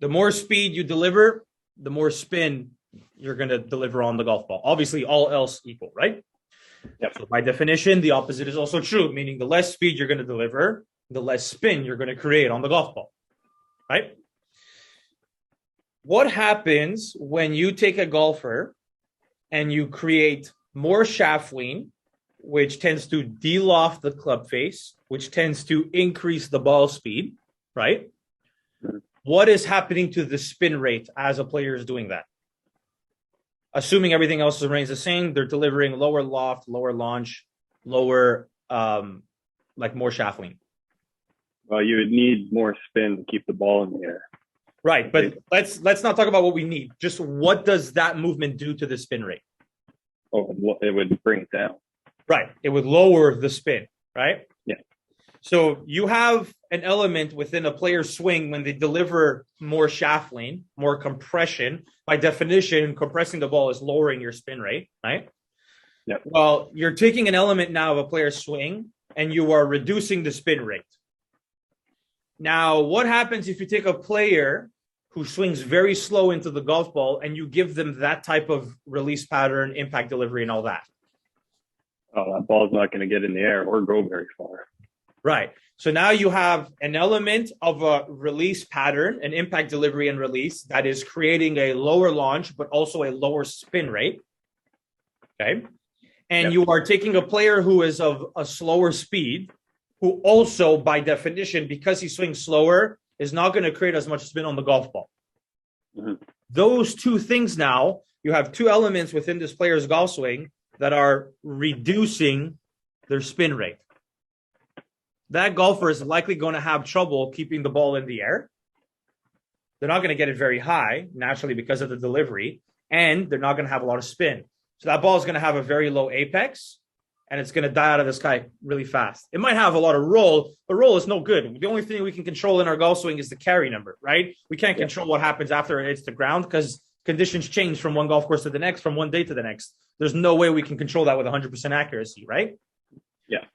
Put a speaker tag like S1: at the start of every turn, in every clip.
S1: The more speed you deliver, the more spin you're going to deliver on the golf ball. Obviously, all else equal, right?
S2: Yep.
S1: So by definition, the opposite is also true, meaning the less speed you're going to deliver, the less spin you're going to create on the golf ball, right? What happens when you take a golfer and you create more shaft lean, which tends to de-loft the club face, which tends to increase the ball speed, right? What is happening to the spin rate as a player is doing that? Assuming everything else remains the same, they're delivering lower loft, lower launch, lower, more shaft lean.
S2: Well, you would need more spin to keep the ball in the air.
S1: Right, but let's not talk about what we need. Just what does that movement do to the spin rate?
S2: Oh, it would bring it down.
S1: Right, it would lower the spin, right?
S2: Yeah.
S1: So you have an element within a player's swing when they deliver more shaft lean, more compression. By definition, compressing the ball is lowering your spin rate, right?
S2: Yeah.
S1: Well, you're taking an element now of a player's swing and you are reducing the spin rate. Now, what happens if you take a player who swings very slow into the golf ball and you give them that type of release pattern, impact delivery, and all that?
S2: Oh, that ball's not going to get in the air or go very far.
S1: Right. So now you have an element of a release pattern, an impact delivery and release that is creating a lower launch, but also a lower spin rate. Okay. And you are taking a player who is of a slower speed, who also, by definition, because he swings slower, is not going to create as much spin on the golf ball.
S2: Mm-hmm.
S1: Those two things now, you have two elements within this player's golf swing that are reducing their spin rate. That golfer is likely going to have trouble keeping the ball in the air. They're not going to get it very high, naturally, because of the delivery, and they're not going to have a lot of spin. So that ball is going to have a very low apex, and it's going to die out of the sky really fast. It might have a lot of roll, but roll is no good. The only thing we can control in our golf swing is the carry number, right? We can't control what happens after it hits the ground because conditions change from one golf course to the next, from one day to the next. There's no way we can control that with 100% accuracy, right?
S2: Yeah.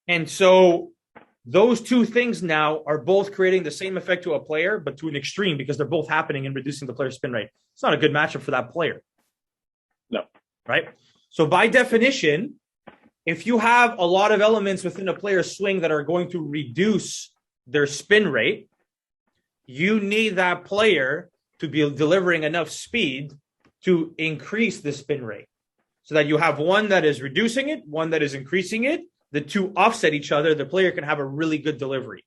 S1: And so those two things now are both creating the same effect to a player, but to an extreme because they're both happening and reducing the player's spin rate. It's not a good matchup for that player.
S2: No.
S1: Right? So by definition, if you have a lot of elements within a player's swing that are going to reduce their spin rate, you need that player to be delivering enough speed to increase the spin rate so that you have one that is reducing it, one that is increasing it. The two offset each other. The player can have a really good delivery.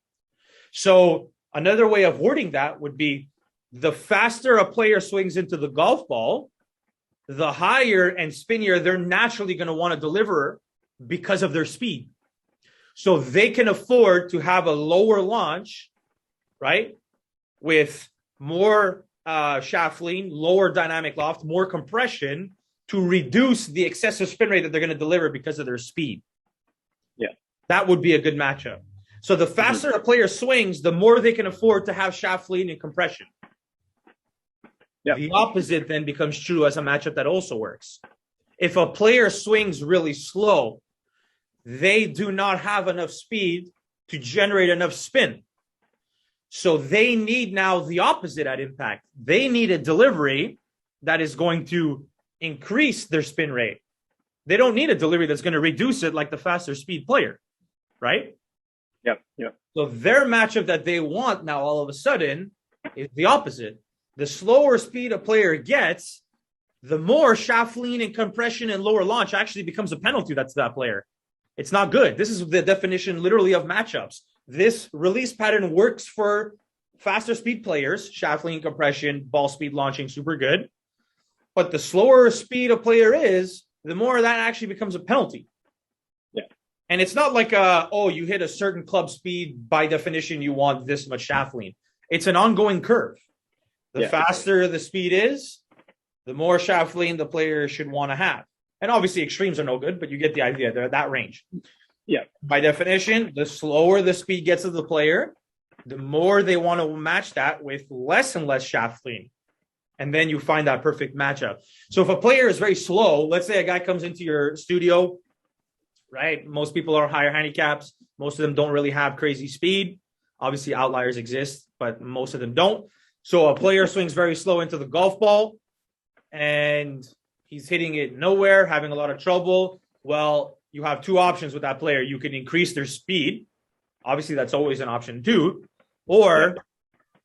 S1: So another way of wording that would be the faster a player swings into the golf ball, the higher and spinnier they're naturally going to want to deliver because of their speed. So they can afford to have a lower launch, right? With more shaft lean, lower dynamic loft, more compression to reduce the excessive spin rate that they're going to deliver because of their speed.
S2: Yeah.
S1: That would be a good matchup. So the faster a player swings, the more they can afford to have shaft lean and compression.
S2: Yeah.
S1: The opposite then becomes true as a matchup that also works. If a player swings really slow, they do not have enough speed to generate enough spin. So they need now the opposite at impact. They need a delivery that is going to increase their spin rate. They don't need a delivery that's going to reduce it like the faster speed player, right?
S2: Yep. Yep.
S1: So their matchup that they want now all of a sudden is the opposite. The slower speed a player gets, the more shaft lean and compression and lower launch actually becomes a penalty that's that player. It's not good. This is the definition literally of matchups. This release pattern works for faster speed players, shaft lean, compression, ball speed, launching, super good. But the slower speed a player is, the more that actually becomes a penalty.
S2: Yeah.
S1: And it's not like, you hit a certain club speed, by definition, you want this much shaft lean. It's an ongoing curve. The faster the speed is, the more shaft lean the player should want to have. And obviously extremes are no good, but you get the idea. They're that range.
S2: Yeah.
S1: By definition, the slower the speed gets of the player, the more they want to match that with less and less shaft lean. And then you find that perfect matchup. So if a player is very slow, let's say a guy comes into your studio, right? Most people are higher handicaps. Most of them don't really have crazy speed. Obviously outliers exist, but most of them don't. So a player swings very slow into the golf ball and he's hitting it nowhere, having a lot of trouble. Well, you have two options with that player. You can increase their speed. Obviously, that's always an option too. Or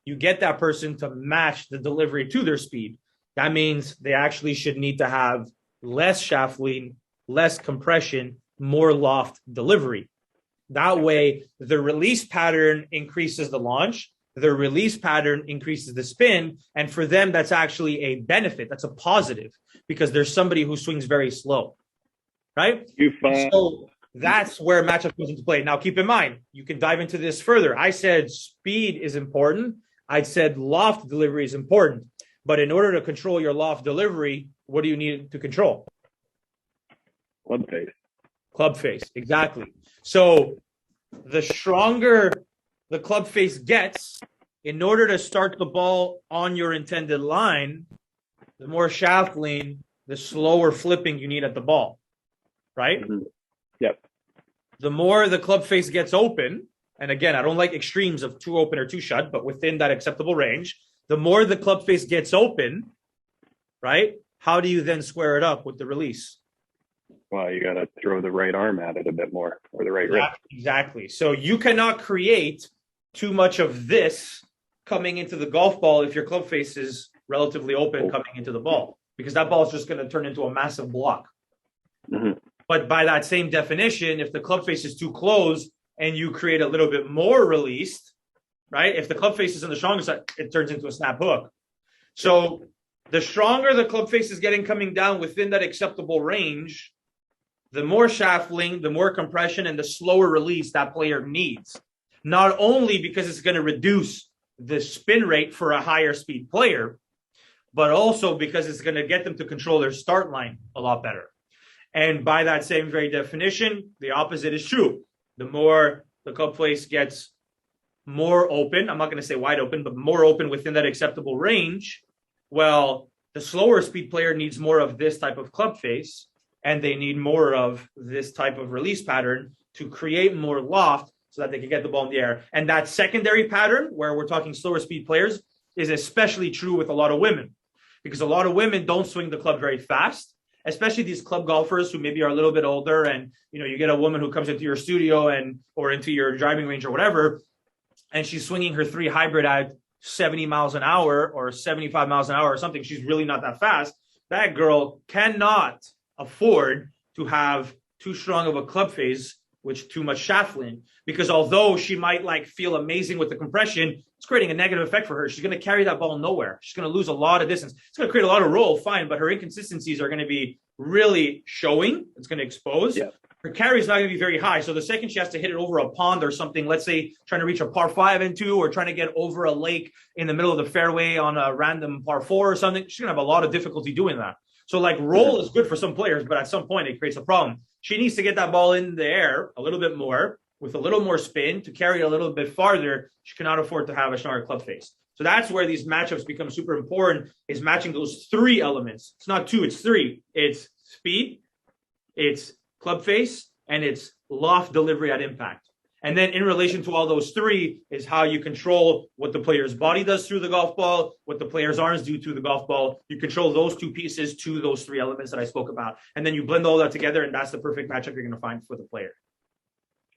S1: you get that person to match the delivery to their speed. That means they actually should need to have less shaft lean, less compression, more loft delivery. That way, the release pattern increases the launch, the release pattern increases the spin, and for them, that's actually a benefit. That's a positive because there's somebody who swings very slow, right? So that's where matchup comes into play. Now, keep in mind, you can dive into this further. I said speed is important. I said loft delivery is important. But in order to control your loft delivery, what do you need to control?
S2: Club face.
S1: Club face, exactly. So the stronger the club face gets, in order to start the ball on your intended line, the more shaft lean, the slower flipping you need at the ball, right?
S2: Mm-hmm. Yep.
S1: The more the club face gets open, and again, I don't like extremes of too open or too shut, but within that acceptable range, the more the club face gets open, right? How do you then square it up with the release?
S2: Well, you got to throw the right arm at it a bit more, or the right wrist.
S1: Exactly. So you cannot create too much of this coming into the golf ball if your club face is relatively open coming into the ball, because that ball is just going to turn into a massive block.
S2: Mm-hmm.
S1: But by that same definition, if the club face is too close and you create a little bit more released, right? If the club face is on the stronger side, it turns into a snap hook. So the stronger the club face is getting coming down within that acceptable range, the more shaft lean, the more compression, and the slower release that player needs. Not only because it's going to reduce the spin rate for a higher speed player, but also because it's going to get them to control their start line a lot better. And by that same very definition, the opposite is true. The more the club face gets more open, I'm not going to say wide open, but more open within that acceptable range, well, the slower speed player needs more of this type of club face, and they need more of this type of release pattern to create more loft so that they can get the ball in the air. And that secondary pattern, where we're talking slower speed players, is especially true with a lot of women, because a lot of women don't swing the club very fast, especially these club golfers who maybe are a little bit older. And, you know, you get a woman who comes into your studio or into your driving range or whatever, and she's swinging her 3 hybrid at 70 miles an hour or 75 miles an hour or something. She's really not that fast. That girl cannot afford to have too strong of a club face with too much shaft lean, because although she might like feel amazing with the compression, it's creating a negative effect for her. She's going to carry that ball nowhere. She's going to lose a lot of distance. It's going to create a lot of roll, fine, but her inconsistencies are going to be really showing. It's going to expose. Yeah. Her carry is not going to be very high. So the second she has to hit it over a pond or something, let's say trying to reach a par 5 into, or trying to get over a lake in the middle of the fairway on a random par 4 or something, she's going to have a lot of difficulty doing that. So like roll is good for some players, but at some point it creates a problem. She needs to get that ball in the air a little bit more with a little more spin to carry it a little bit farther. She cannot afford to have a stronger club face. So that's where these matchups become super important, is matching those 3 elements. It's not 2, it's 3. It's speed, it's club face, and it's loft delivery at impact. And then in relation to all those 3 is how you control what the player's body does through the golf ball, what the player's arms do through the golf ball. You control those 2 pieces to those 3 elements that I spoke about. And then you blend all that together, and that's the perfect matchup you're going to find for the player.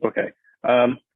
S2: Okay.